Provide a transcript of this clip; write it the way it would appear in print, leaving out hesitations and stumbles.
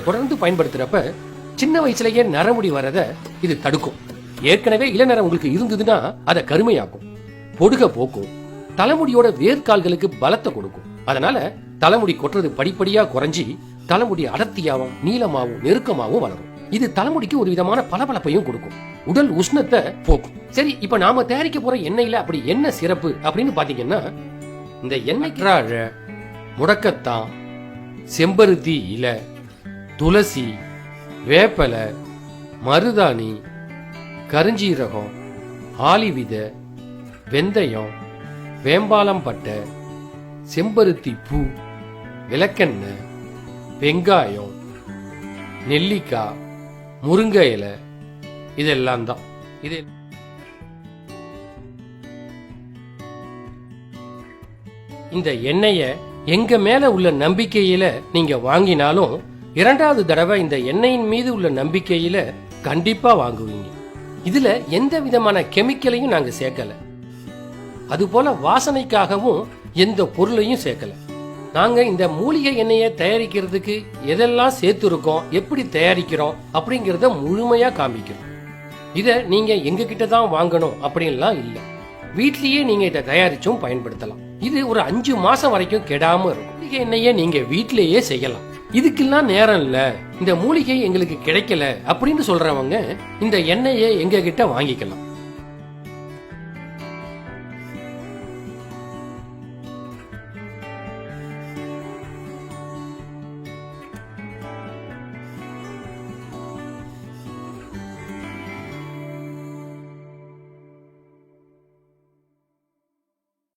தொடர்ந்து பயன்படுத்துறப்ப சின்ன வயசுலயே நரமுடி வரத இது தடுக்கும். ஏற்கனவே இளநரம் உங்களுக்கு இருந்ததுன்னா அதை கருமையாக்கும், பொடுக போக்கும், தலைமுடியோட வேர்கால்களுக்கு பலத்தை கொடுக்கும். அதனால தலைமுடி கொட்டுறது படிப்படியா குறைஞ்சி தலைமுடி அடர்த்தியாவும் நீளமாவும் நெருக்கமாவும் வளரும். இது தலைமுடிக்கு ஒரு விதமான பளபளப்பையும் கொடுக்கும், உடல் உஷ்ணத்தை போக்கும். சரி, இப்ப நாம தயாரிக்க போற எண்ணெயில அப்படி என்ன சிறப்பு அப்படின்னு பாத்தீங்கன்னா, இந்த எண்ணெய் முடக்கத்தான், செம்பருத்தி இலை, துளசி, வேப்பலை, மருதாணி, கருஞ்சீரகம், ஆலிவிதை, வெந்தயம், வேம்பாலம் பட்டை, செம்பருத்தி பூ, விளக்கெண்ணெய், வெங்காயம், நெல்லிக்காய், முருங்கை இலை, இதெல்லாம் தான். இது இந்த எண்ணெய எங்க மேல உள்ள நம்பிக்கையில நீங்க வாங்கினாலும் இரண்டாவது தடவை இந்த எண்ணெயின் மீது உள்ள நம்பிக்கையில கண்டிப்பா வாங்குவீங்க. இதுல எந்த விதமான கெமிக்கலையும் நாங்க சேர்க்கல, அதுபோல வாசனைக்காகவும் எந்த பொருளையும் சேர்க்கல. நாங்க இந்த மூலிகை எண்ணெயை தயாரிக்கிறதுக்கு எதெல்லாம் சேர்த்துருக்கோம், எப்படி தயாரிக்கிறோம் அப்படிங்கறத முழுமையா காமிக்கிறோம். இத நீங்க எங்க கிட்ட தான் வாங்கணும் அப்படின்லாம் இல்ல, வீட்லயே நீங்க இதை தயாரிச்சும் பயன்படுத்தலாம். இது ஒரு 5 மாசம் வரைக்கும் கெடாம இருக்கும். மூலிகை எண்ணெயை நீங்க வீட்லயே செய்யலாம். இதுக்கெல்லாம் நேரம் இல்ல, இந்த மூலிகை எங்களுக்கு கிடைக்கல அப்படின்னு சொல்றவங்க இந்த எண்ணெயை எங்க கிட்ட வாங்கிக்கலாம்.